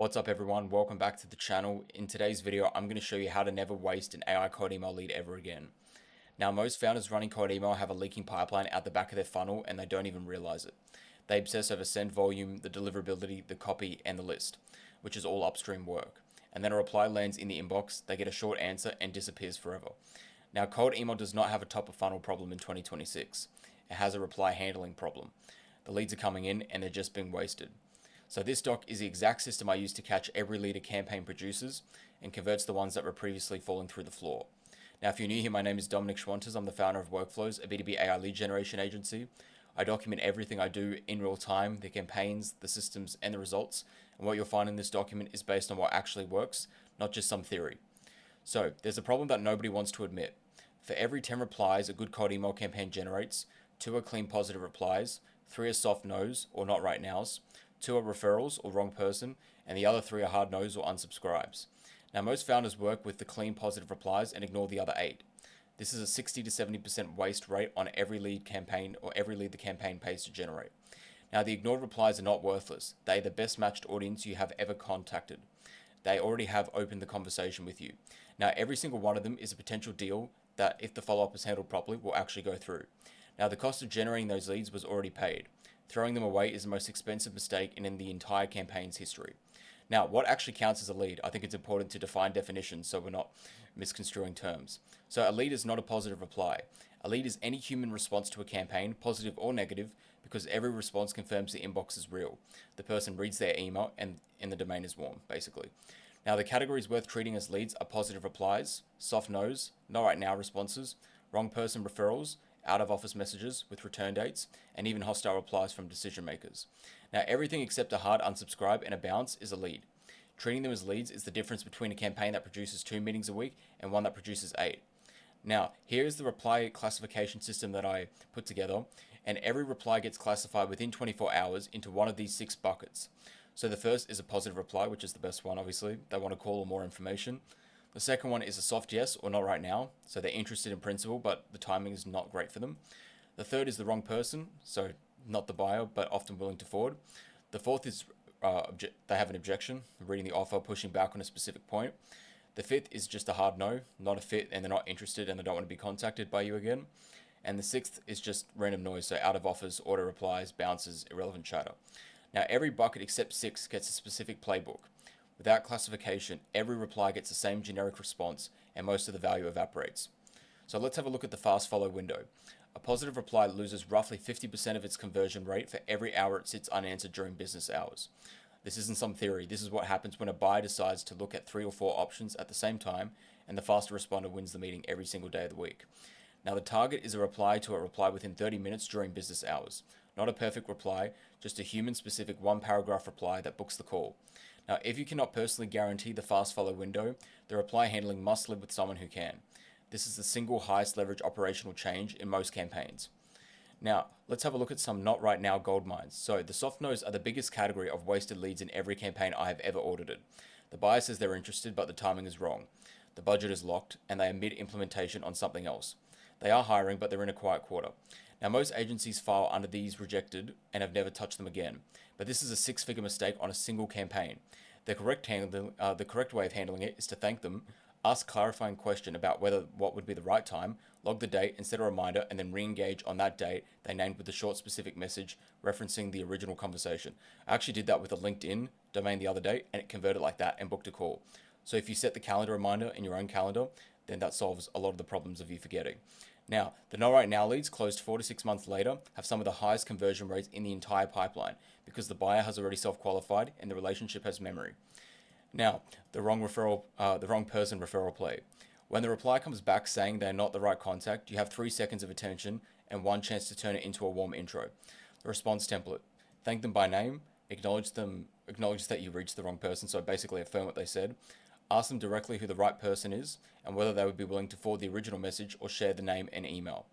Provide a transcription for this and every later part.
What's up everyone, welcome back to the channel. In today's video, I'm going to show you how to never waste an AI cold email lead ever again. Now, most founders running cold email have a leaking pipeline out the back of their funnel and they don't even realize it. They obsess over send volume, the deliverability, the copy, and the list, which is all upstream work. And then a reply lands in the inbox, they get a short answer and disappears forever. Now, cold email does not have a top of funnel problem in 2026. It has a reply handling problem. The leads are coming in and they're just being wasted. So this doc is the exact system I use to catch every lead a campaign produces and converts the ones that were previously falling through the floor. Now, if you're new here, my name is Dominic Schwantes. I'm the founder of Workflows, a B2B AI lead generation agency. I document everything I do in real time, the campaigns, the systems, and the results. And what you'll find in this document is based on what actually works, not just some theory. So there's a problem that nobody wants to admit. For every 10 replies a good cold email campaign generates, 2 are clean positive replies, 3 are soft no's or not right now's, 2 are referrals or wrong person, and the other 3 are hard no's or unsubscribes. Now, most founders work with the clean positive replies and ignore the other 8. This is a 60 to 70% waste rate on every lead campaign or every lead the campaign pays to generate. Now, the ignored replies are not worthless. They are the best matched audience you have ever contacted. They already have opened the conversation with you. Now, every single one of them is a potential deal that, if the follow-up is handled properly, will actually go through. Now, the cost of generating those leads was already paid. Throwing them away is the most expensive mistake in the entire campaign's history. Now, what actually counts as a lead? I think it's important to define definitions so we're not misconstruing terms. So a lead is not a positive reply. A lead is any human response to a campaign, positive or negative, because every response confirms the inbox is real. The person reads their email and the domain is warm, basically. Now, the categories worth treating as leads are positive replies, soft no's, not right now responses, wrong person referrals, out of office messages with return dates, and even hostile replies from decision makers. Now, everything except a hard unsubscribe and a bounce is a lead. Treating them as leads is the difference between a campaign that produces 2 meetings a week and one that produces 8. Now, here is the reply classification system that I put together, and every reply gets classified within 24 hours into one of these 6 buckets. So the first is a positive reply, which is the best one, obviously. They want to call or more information. The second one is a soft yes or not right now. So they're interested in principle, but the timing is not great for them. The third is the wrong person, so not the buyer, but often willing to forward. The fourth is they have an objection, reading the offer, pushing back on a specific point. The fifth is just a hard no, not a fit, and they're not interested and they don't want to be contacted by you again. And the sixth is just random noise, so out of office, auto replies, bounces, irrelevant chatter. Now, every bucket except 6 gets a specific playbook. Without classification, every reply gets the same generic response and most of the value evaporates. So let's have a look at the fast follow window. A positive reply loses roughly 50% of its conversion rate for every hour it sits unanswered during business hours. This isn't some theory. This is what happens when a buyer decides to look at 3 or 4 options at the same time, and the faster responder wins the meeting every single day of the week. Now, the target is a reply to a reply within 30 minutes during business hours. Not a perfect reply, just a human-specific 1-paragraph reply that books the call. Now, if you cannot personally guarantee the fast follow window, the reply handling must live with someone who can. This is the single highest leverage operational change in most campaigns. Now, let's have a look at some not right now gold mines. So the soft no's are the biggest category of wasted leads in every campaign I have ever audited. The buyer says they're interested, but the timing is wrong. The budget is locked, and they are mid-implementation on something else. They are hiring, but they're in a quiet quarter. Now, most agencies file under these rejected and have never touched them again. But this is a 6-figure mistake on a single campaign. The correct way of handling it is to thank them, ask a clarifying question about what would be the right time, log the date and set a reminder, and then re-engage on that date they named with a short specific message referencing the original conversation. I actually did that with a LinkedIn domain the other day, and it converted like that and booked a call. So if you set the calendar reminder in your own calendar, then that solves a lot of the problems of you forgetting. Now, the not right now leads closed 4 to 6 months later have some of the highest conversion rates in the entire pipeline because the buyer has already self-qualified and the relationship has memory. Now, the wrong person referral play. When the reply comes back saying they're not the right contact, you have 3 seconds of attention and 1 chance to turn it into a warm intro. The response template. Thank them by name, acknowledge that you reached the wrong person, so basically affirm what they said. Ask them directly who the right person is and whether they would be willing to forward the original message or share the name and email.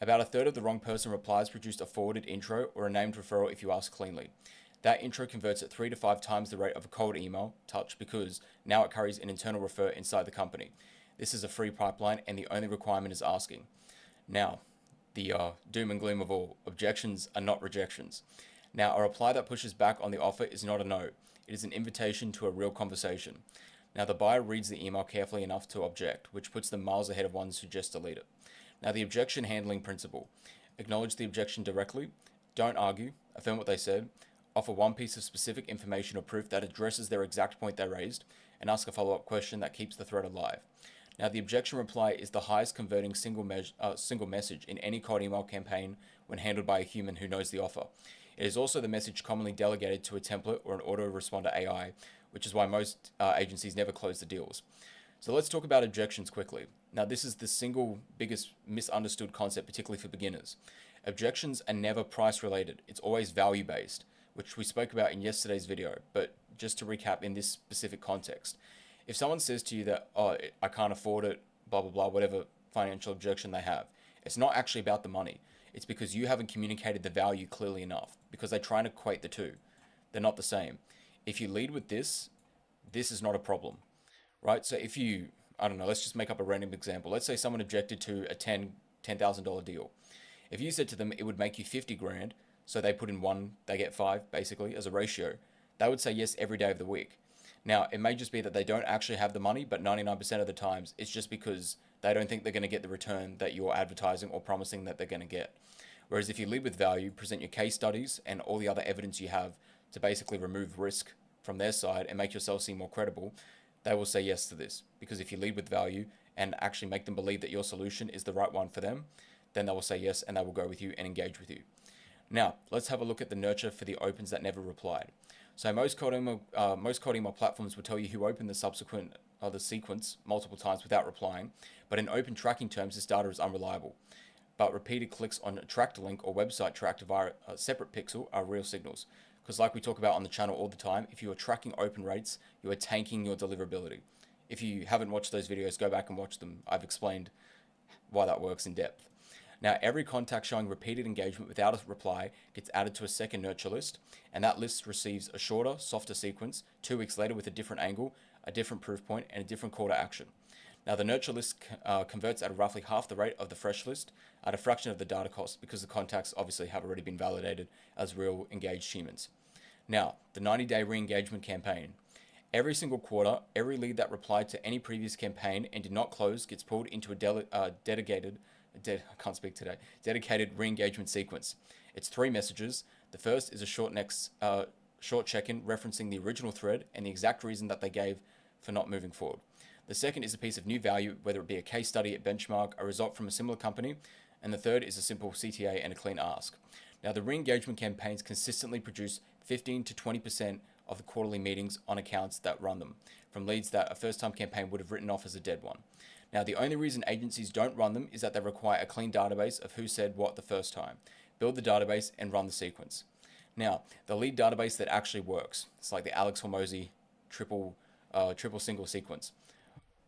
About a third of the wrong person replies produced a forwarded intro or a named referral if you ask cleanly. That intro converts at 3 to 5 times the rate of a cold email touch because now it carries an internal refer inside the company. This is a free pipeline and the only requirement is asking. Now, the doom and gloom of all, objections are not rejections. Now, a reply that pushes back on the offer is not a no. It is an invitation to a real conversation. Now, the buyer reads the email carefully enough to object, which puts them miles ahead of ones who just delete it. Now, the objection handling principle. Acknowledge the objection directly. Don't argue. Affirm what they said. Offer one piece of specific information or proof that addresses their exact point they raised, and ask a follow-up question that keeps the thread alive. Now, the objection reply is the highest converting single message in any cold email campaign when handled by a human who knows the offer. It is also the message commonly delegated to a template or an autoresponder AI, which is why most agencies never close the deals. So let's talk about objections quickly. Now, this is the single biggest misunderstood concept, particularly for beginners. Objections are never price related. It's always value based, which we spoke about in yesterday's video. But just to recap in this specific context, if someone says to you that, oh, I can't afford it, blah, blah, blah, whatever financial objection they have, it's not actually about the money. It's because you haven't communicated the value clearly enough, because they try and equate the two. They're not the same. If you lead with this is not a problem, right? So if you, I don't know, let's just make up a random example. Let's say someone objected to a $10,000 deal. If you said to them it would make you 50 grand, so they put in one, they get five, basically, as a ratio, they would say yes every day of the week. Now, it may just be that they don't actually have the money, but 99% of the times, it's just because they don't think they're going to get the return that you're advertising or promising that they're going to get. Whereas if you lead with value, present your case studies and all the other evidence you have to basically remove risk from their side and make yourself seem more credible, they will say yes to this. Because if you lead with value and actually make them believe that your solution is the right one for them, then they will say yes and they will go with you and engage with you. Now, let's have a look at the nurture for the opens that never replied. So most cold email platforms will tell you who opened the sequence multiple times without replying, but in open tracking terms, this data is unreliable. But repeated clicks on a tracked link or website tracked via a separate pixel are real signals. Because like we talk about on the channel all the time, if you are tracking open rates, you are tanking your deliverability. If you haven't watched those videos, go back and watch them. I've explained why that works in depth. Now, every contact showing repeated engagement without a reply gets added to a second nurture list, and that list receives a shorter, softer sequence 2 weeks later with a different angle, a different proof point, and a different call to action. Now, the nurture list converts at roughly half the rate of the fresh list at a fraction of the data cost because the contacts obviously have already been validated as real engaged humans. Now, the 90-day re-engagement campaign. Every single quarter, every lead that replied to any previous campaign and did not close gets pulled into a dedicated re-engagement sequence. It's 3 messages. The first is a short check-in referencing the original thread and the exact reason that they gave for not moving forward. The second is a piece of new value, whether it be a case study, a benchmark, a result from a similar company. And the third is a simple CTA and a clean ask. Now, the re-engagement campaigns consistently produce 15 to 20% of the quarterly meetings on accounts that run them, from leads that a first-time campaign would have written off as a dead one. Now, the only reason agencies don't run them is that they require a clean database of who said what the first time. Build the database and run the sequence. Now, the lead database that actually works, it's like the Alex Hormozi triple single sequence.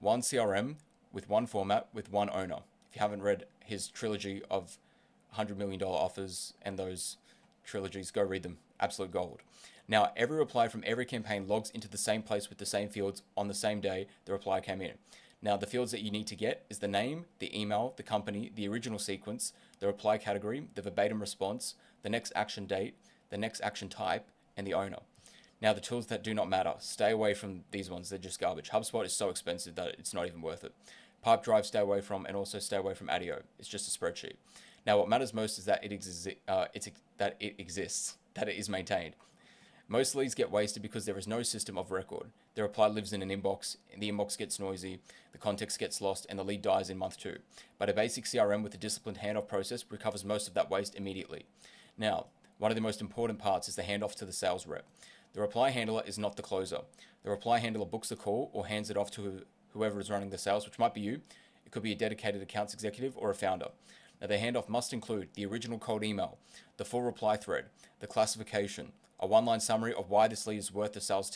One CRM with one format with one owner. If you haven't read his trilogy of $100 million offers and those trilogies, go read them. Absolute gold. Now, every reply from every campaign logs into the same place with the same fields on the same day the reply came in. Now, the fields that you need to get is the name, the email, the company, the original sequence, the reply category, the verbatim response, the next action date, the next action type, and the owner. Now, the tools that do not matter, stay away from these ones. They're just garbage. HubSpot is so expensive that it's not even worth it. Pipedrive, stay away from, and also stay away from ADIO. It's just a spreadsheet. Now, what matters most is that it exists, that it is maintained. Most leads get wasted because there is no system of record. The reply lives in an inbox, the inbox gets noisy, the context gets lost, and the lead dies in month 2. But a basic CRM with a disciplined handoff process recovers most of that waste immediately. Now, one of the most important parts is the handoff to the sales rep. The reply handler is not the closer. The reply handler books the call or hands it off to whoever is running the sales, which might be you. It could be a dedicated accounts executive or a founder. Now, the handoff must include the original cold email, the full reply thread, the classification, a one-line summary of why this lead is worth the sales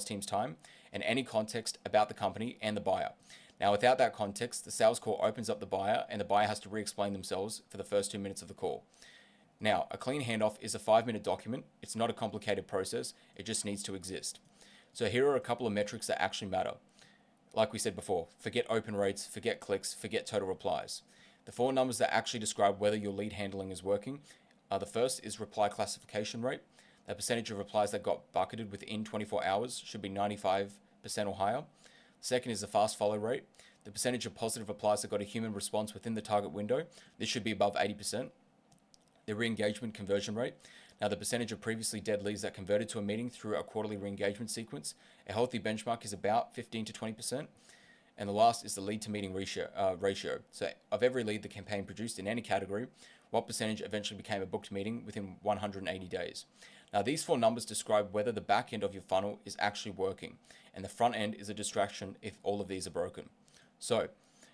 team's time, and any context about the company and the buyer. Now, without that context, the sales call opens up the buyer, and the buyer has to re-explain themselves for the first 2 minutes of the call. Now, a clean handoff is a 5-minute document. It's not a complicated process. It just needs to exist. So here are a couple of metrics that actually matter. Like we said before, forget open rates, forget clicks, forget total replies. The 4 numbers that actually describe whether your lead handling is working. The first is reply classification rate. The percentage of replies that got bucketed within 24 hours should be 95% or higher. Second is the fast follow rate. The percentage of positive replies that got a human response within the target window, this should be above 80%. The re-engagement conversion rate. Now, the percentage of previously dead leads that converted to a meeting through a quarterly re-engagement sequence. A healthy benchmark is about 15 to 20%. And the last is the lead to meeting ratio. So, of every lead the campaign produced in any category, what percentage eventually became a booked meeting within 180 days? Now, these four numbers describe whether the back end of your funnel is actually working, and the front end is a distraction if all of these are broken. So,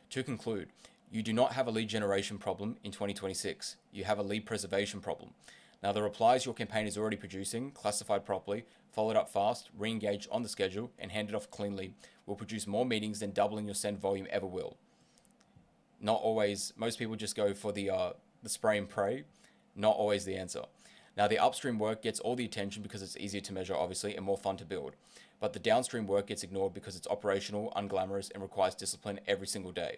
to conclude, you do not have a lead generation problem in 2026. You have a lead preservation problem. Now, the replies your campaign is already producing, classified properly, followed up fast, re-engaged on the schedule, and handed off cleanly, will produce more meetings than doubling your send volume ever will. Not always. Most people just go for the spray and pray. Not always the answer. Now, the upstream work gets all the attention because it's easier to measure, obviously, and more fun to build. But the downstream work gets ignored because it's operational, unglamorous, and requires discipline every single day.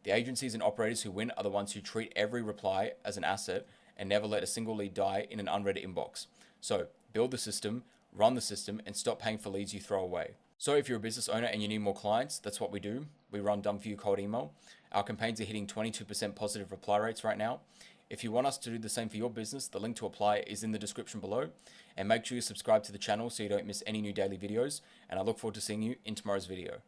The agencies and operators who win are the ones who treat every reply as an asset and never let a single lead die in an unread inbox. So, build the system, run the system, and stop paying for leads you throw away. So, if you're a business owner and you need more clients, that's what we do. We run Done For You cold email. Our campaigns are hitting 22% positive reply rates right now. If you want us to do the same for your business, the link to apply is in the description below. And make sure you subscribe to the channel so you don't miss any new daily videos. And I look forward to seeing you in tomorrow's video.